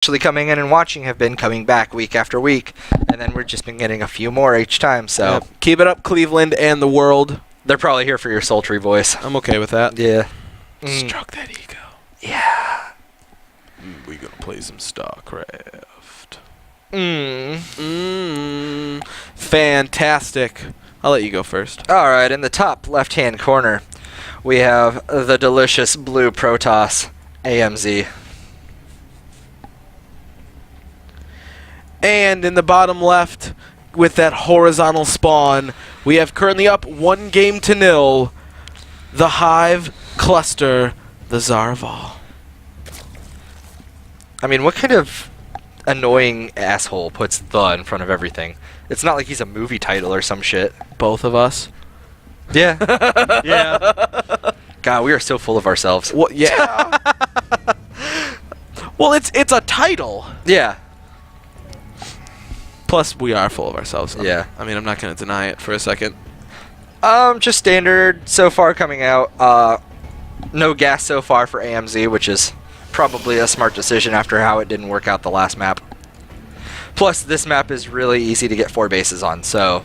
actually coming in and watching have been coming back week after week, and then we've just been getting a few more each time. So Yep. Keep it up, Cleveland and the world. they're probably here for your sultry voice. I'm okay with that. Yeah. Stroke that ego. Yeah. We gonna play some StarCraft. Fantastic. I'll let you go first. All right, in the top left-hand corner, we have the delicious blue Protoss AMZ. And in the bottom left, with that horizontal spawn, we have currently up 1-0, the Hive Cluster, TheCzarOfAll. I mean, what kind of annoying asshole puts the in front of everything? It's not like he's a movie title or some shit. Both of us. Yeah. Yeah. God, we are so full of ourselves. Well, yeah. Well, it's a title. Yeah. Plus, we are full of ourselves. Yeah. I mean, I'm not going to deny it for a second. Just standard so far coming out. No gas so far for AMZ, which is probably a smart decision after how it didn't work out the last map. Plus, this map is really easy to get 4 bases on, so...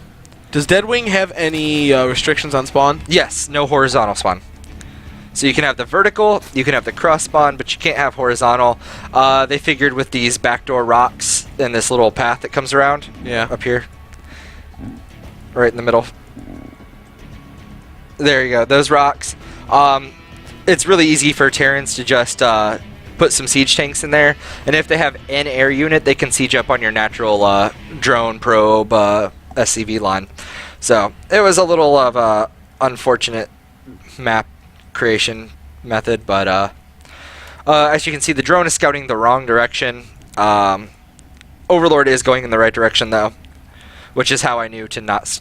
Does Deadwing have any restrictions on spawn? Yes, no horizontal spawn. So you can have the vertical, you can have the cross spawn, but you can't have horizontal. They figured with these backdoor rocks and this little path that comes around up here, right in the middle. There you go, those rocks. It's really easy for Terrans to just put some siege tanks in there, and if they have an air unit, they can siege up on your natural drone probe SCV line. So it was a little of a unfortunate map creation method, but as you can see, the drone is scouting the wrong direction. Overlord is going in the right direction though, which is how I knew to not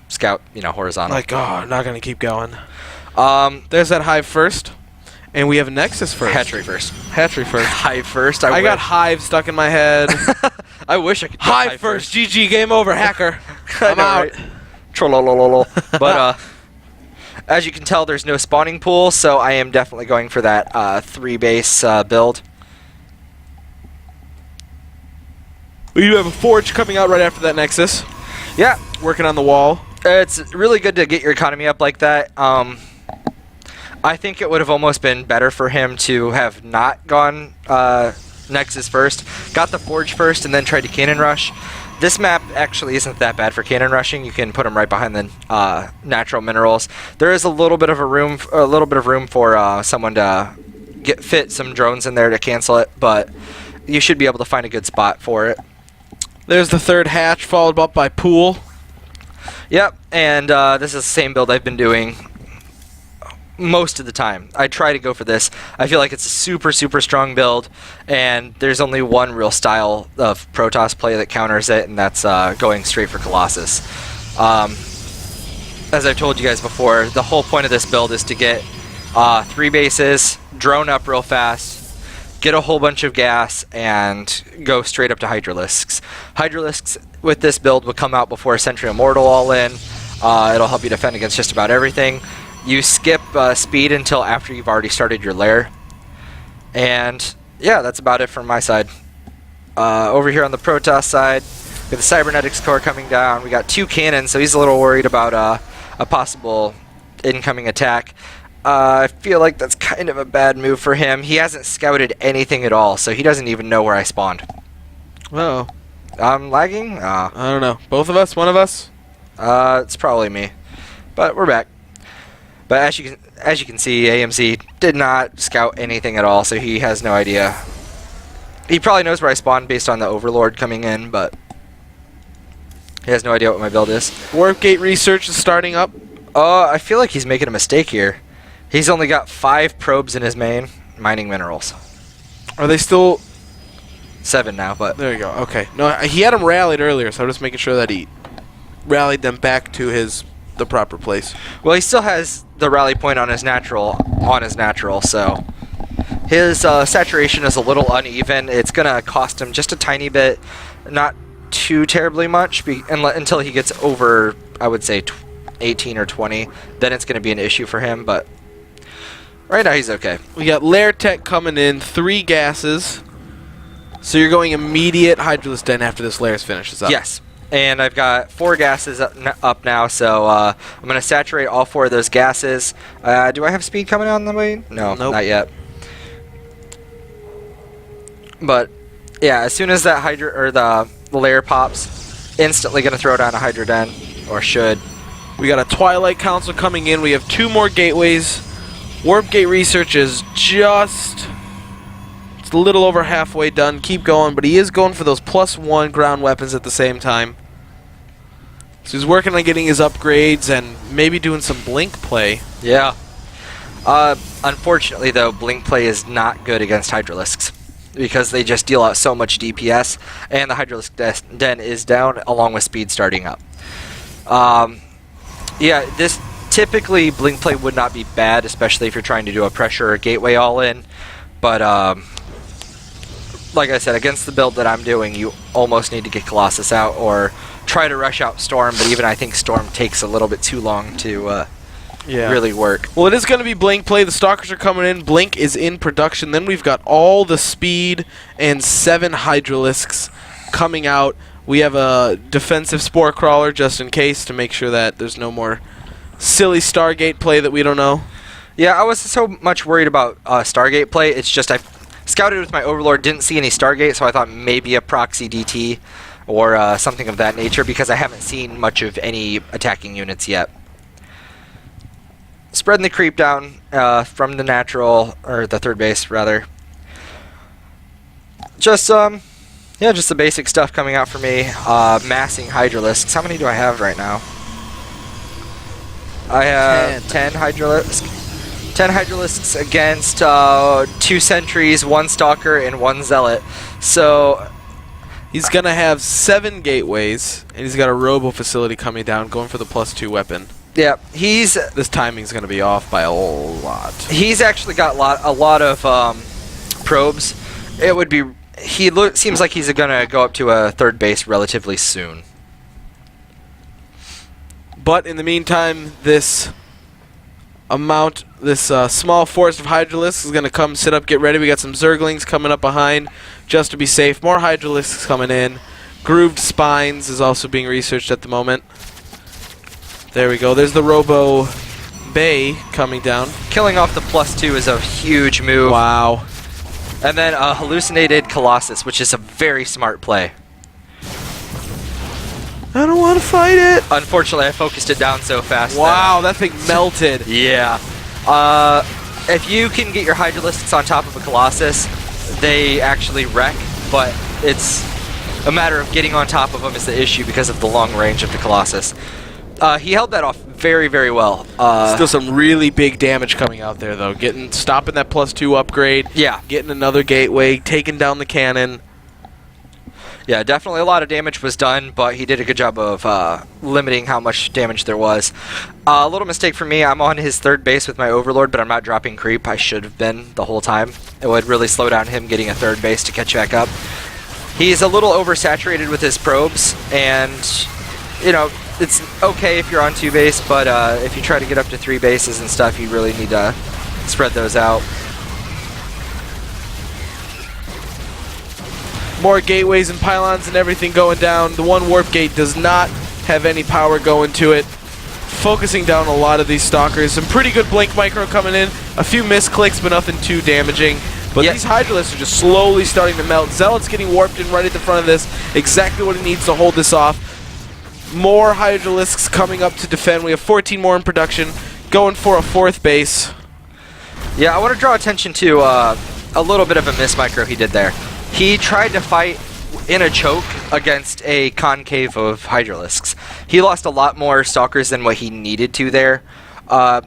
scout, horizontal. Like, oh, I'm not gonna keep going. There's that Hive first, and we have Nexus first. Hatchery first. Hatchery first. Hive first. I got Hive stuck in my head. I wish I could. Hive first. GG. Game over. Hacker. I'm out. Right? Trollololol. But as you can tell, there's no spawning pool, so I am definitely going for that 3-base build. We do have a Forge coming out right after that Nexus. Yeah. Working on the wall. It's really good to get your economy up like that. I think it would have almost been better for him to have not gone Nexus first, got the Forge first, and then tried to cannon rush. This map actually isn't that bad for cannon rushing. You can put them right behind the natural minerals. There is a little bit of room for someone to fit some drones in there to cancel it, but you should be able to find a good spot for it. There's the third hatch, followed up by Pool. Yep, and this is the same build I've been doing most of the time. I try to go for this. I feel like it's a super, super strong build, and there's only one real style of Protoss play that counters it, and that's going straight for Colossus. As I've told you guys before, the whole point of this build is to get 3 bases, drone up real fast, get a whole bunch of gas, and go straight up to Hydralisks. Hydralisks with this build will come out before Sentry Immortal all in. It'll help you defend against just about everything. You skip speed until after you've already started your lair. And yeah, that's about it from my side. Over here on the Protoss side, with the Cybernetics core coming down, we got 2 cannons, so he's a little worried about a possible incoming attack. I feel like that's kind of a bad move for him. He hasn't scouted anything at all, so he doesn't even know where I spawned. Oh. I'm lagging? I don't know. Both of us? One of us? It's probably me. But we're back. But as you can see, AMZ did not scout anything at all, so he has no idea. He probably knows where I spawned based on the Overlord coming in, but he has no idea what my build is. Warp Gate research is starting up. I feel like he's making a mistake here. He's only got 5 probes in his main, mining minerals. Are they still... 7 now, but... There you go. Okay. No, he had them rallied earlier, so I'm just making sure that he rallied them back to the proper place. Well, he still has the rally point on his natural, so his saturation is a little uneven. It's gonna cost him just a tiny bit, not too terribly much, until he gets over, I would say, 18 or 20. Then it's gonna be an issue for him, but right now he's okay. We got Lair Tech coming in, 3 gases. So you're going immediate Hydralisk Den after this Layers finishes up? Yes. And I've got 4 gases up now, so I'm going to saturate all 4 of those gases. Do I have speed coming on the way? No, nope. Not yet. But, yeah, as soon as that the layer pops, instantly going to throw down a Hydro Den, or should. We got a Twilight Council coming in. We have 2 more gateways. Warp Gate research is just... It's a little over halfway done. Keep going, but he is going for those +1 ground weapons at the same time. So he's working on getting his upgrades and maybe doing some Blink play. Yeah. Unfortunately, though, Blink play is not good against Hydralisks because they just deal out so much DPS, and the Hydralisk Den is down along with speed starting up. Yeah, this typically Blink play would not be bad, especially if you're trying to do a pressure or gateway all in, but like I said, against the build that I'm doing, you almost need to get Colossus out or try to rush out Storm, but even I think Storm takes a little bit too long to really work. Well, it is going to be Blink play. The Stalkers are coming in. Blink is in production. Then we've got all the speed and 7 Hydralisks coming out. We have a defensive Spore Crawler just in case to make sure that there's no more silly Stargate play that we don't know. Yeah, I was so much worried about Stargate play. It's just I scouted with my Overlord, didn't see any Stargate, so I thought maybe a proxy DT or something of that nature because I haven't seen much of any attacking units yet. Spreading the creep down from the natural, or the 3rd base rather. Just yeah, just the basic stuff coming out for me. Massing Hydralisks. How many do I have right now? I have 10 Hydralisks. 10 Hydralisks against 2 Sentries, 1 Stalker, and 1 Zealot. So he's going to have 7 gateways, and he's got a Robo facility coming down, going for the +2 weapon. Yeah, this timing's going to be off by a lot. He's actually got a lot of probes. It would be seems like he's going to go up to a 3rd base relatively soon. But in the meantime, this small force of Hydralisks is going to come sit up, get ready. We got some Zerglings coming up behind just to be safe. More Hydralisks coming in. Grooved Spines is also being researched at the moment. There we go. There's the Robo Bay coming down. Killing off the +2 is a huge move. Wow. And then a Hallucinated Colossus, which is a very smart play. I don't want to fight it. Unfortunately, I focused it down so fast. Wow, that thing melted. Yeah. If you can get your Hydralisks on top of a Colossus, they actually wreck, but it's a matter of getting on top of them is the issue because of the long range of the Colossus. He held that off very, very well. Still some really big damage coming out there, though. Stopping that +2 upgrade. Yeah. Getting another gateway, taking down the cannon. Yeah, definitely a lot of damage was done, but he did a good job of limiting how much damage there was. A little mistake for me, I'm on his 3rd base with my Overlord, but I'm not dropping creep. I should have been the whole time. It would really slow down him getting a 3rd base to catch back up. He's a little oversaturated with his probes, and, you know, it's okay if you're on 2 base, but if you try to get up to 3 bases and stuff, you really need to spread those out. More gateways and pylons and everything going down. The 1 warp gate does not have any power going to it. Focusing down a lot of these Stalkers. Some pretty good Blink Micro coming in. A few misclicks, but nothing too damaging. But these Hydralisks are just slowly starting to melt. Zealot's getting warped in right at the front of this. Exactly what he needs to hold this off. More Hydralisks coming up to defend. We have 14 more in production. Going for a 4th base. Yeah, I want to draw attention to a little bit of a miss micro he did there. He tried to fight in a choke against a concave of Hydralisks. He lost a lot more Stalkers than what he needed to there.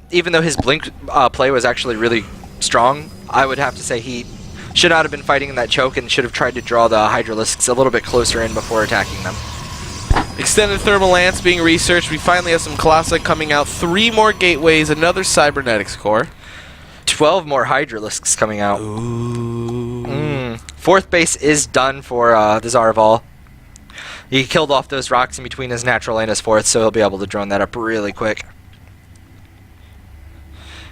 Even though his Blink play was actually really strong, I would have to say he should not have been fighting in that choke and should have tried to draw the Hydralisks a little bit closer in before attacking them. Extended Thermal Lance being researched. We finally have some Colossi coming out. 3 more gateways, another Cybernetics core. 12 more Hydralisks coming out. Ooh. 4th base is done for TheCzarOfAll. He killed off those rocks in between his natural and his 4th, so he'll be able to drone that up really quick.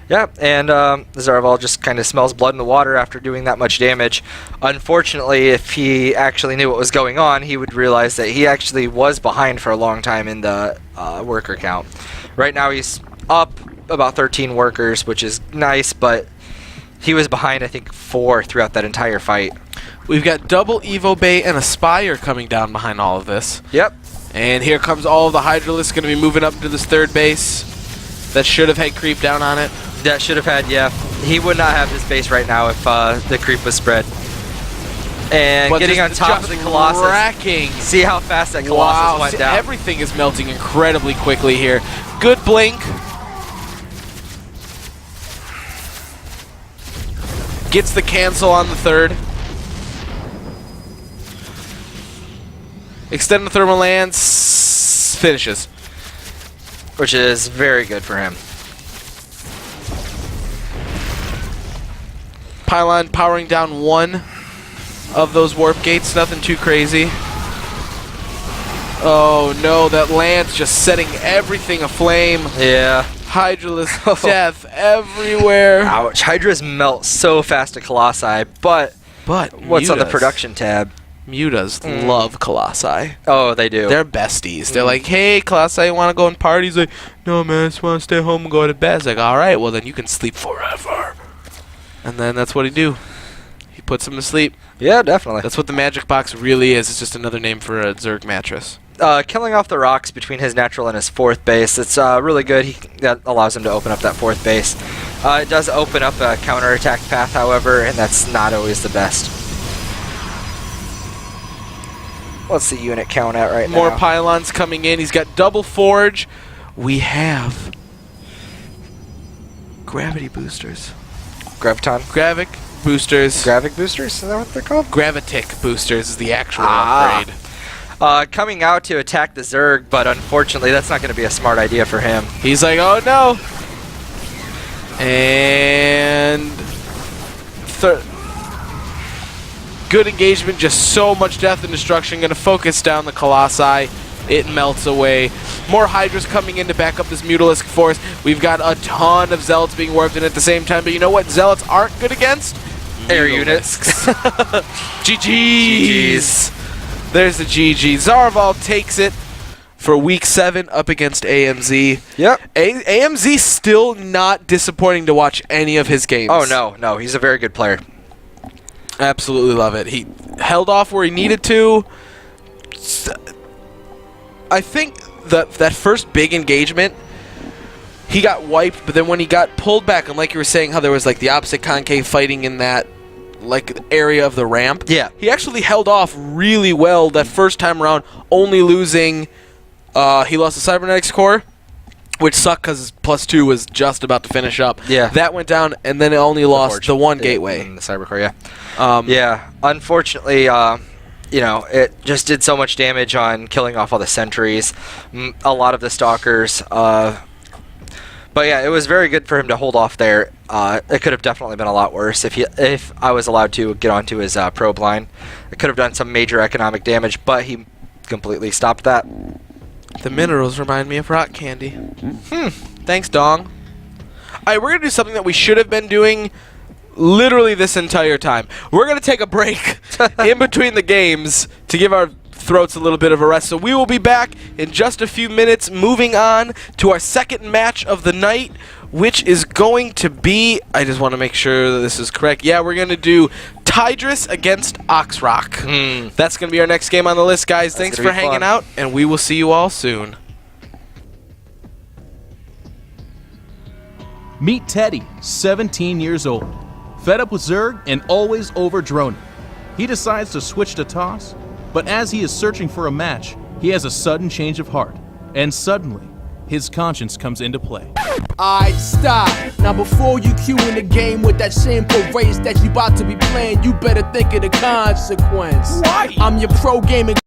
Yeah, and TheCzarOfAll just kind of smells blood in the water after doing that much damage. Unfortunately, if he actually knew what was going on, he would realize that he actually was behind for a long time in the worker count. Right now he's up about 13 workers, which is nice, but he was behind, I think, 4 throughout that entire fight. We've got double Evo Bay and a Spire coming down behind all of this. Yep. And here comes all of the Hydralisks going to be moving up to this third base. That should have had creep down on it. That should have had, yeah. He would not have this base right now if the creep was spread. And But getting on top of the Colossus. Racking. See how fast that Colossus went down. Everything is melting incredibly quickly here. Good blink. Gets the cancel on the third. Extend the thermal lance. Finishes. Which is very good for him. Pylon powering down 1 of those warp gates. Nothing too crazy. Oh no, that lance just setting everything aflame. Yeah. Hydralisk death everywhere. Ouch. Hydras melt so fast at Colossi, but what's on the production tab? Mutas love Colossi. Oh, they do. They're besties. They're like, hey, Colossi, you want to go and party? He's like, no, man, I just want to stay home and go to bed. It's like, all right, well, then you can sleep forever. And then that's what he do. He puts him to sleep. Yeah, definitely. That's what the magic box really is. It's just another name for a Zerg mattress. Killing off the rocks between his natural and his 4th base, it's really good. That allows him to open up that 4th base. It does open up a counterattack path, however, and that's not always the best. What's the unit count at right now? More pylons coming in. He's got double forge. We have gravity boosters. Graviton? Gravic boosters. Gravic boosters? Is that what they're called? Gravitic boosters is the actual upgrade. Coming out to attack the Zerg, but unfortunately that's not going to be a smart idea for him. He's like, oh no! And good engagement, just so much death and destruction. Going to focus down the Colossi. It melts away. More Hydras coming in to back up this Mutalisk force. We've got a ton of Zealots being warped in at the same time, but you know what Zealots aren't good against? Air units. GG's. There's the GG. TheCzarOfAll takes it for week 7 up against AMZ. Yep. AMZ still not disappointing to watch any of his games. Oh, no. He's a very good player. Absolutely love it. He held off where he needed to. I think that first big engagement, he got wiped, but then when he got pulled back, and like you were saying how there was like the opposite concave fighting in that like area of the ramp. Yeah. He actually held off really well that first time around, only losing he lost the cybernetics core, which sucked because his +2 was just about to finish up. Yeah. That went down, and then it only lost the one gateway. The cybercore, yeah. Yeah. Unfortunately, you know, it just did so much damage on killing off all the sentries, a lot of the stalkers. But yeah, it was very good for him to hold off there. It could have definitely been a lot worse if I was allowed to get onto his probe line. It could have done some major economic damage, but he completely stopped that. The minerals remind me of rock candy. Thanks, Dong. Alright, we're going to do something that we should have been doing literally this entire time. We're going to take a break in between the games to give our throats a little bit of a rest. So we will be back in just a few minutes, moving on to our second match of the night, which is going to be, I just want to make sure that this is correct. Yeah, we're going to do Tidris against Oxrock. That's going to be our next game on the list, guys. Thanks for hanging out, and we will see you all soon. Meet Teddy, 17 years old. Fed up with Zerg and always over droning. He decides to switch to toss, but as he is searching for a match, he has a sudden change of heart, and suddenly, his conscience comes into play. Alright, stop. Now before you queue in the game with that shameful race that you about to be playing, you better think of the consequence. Why? I'm your pro gaming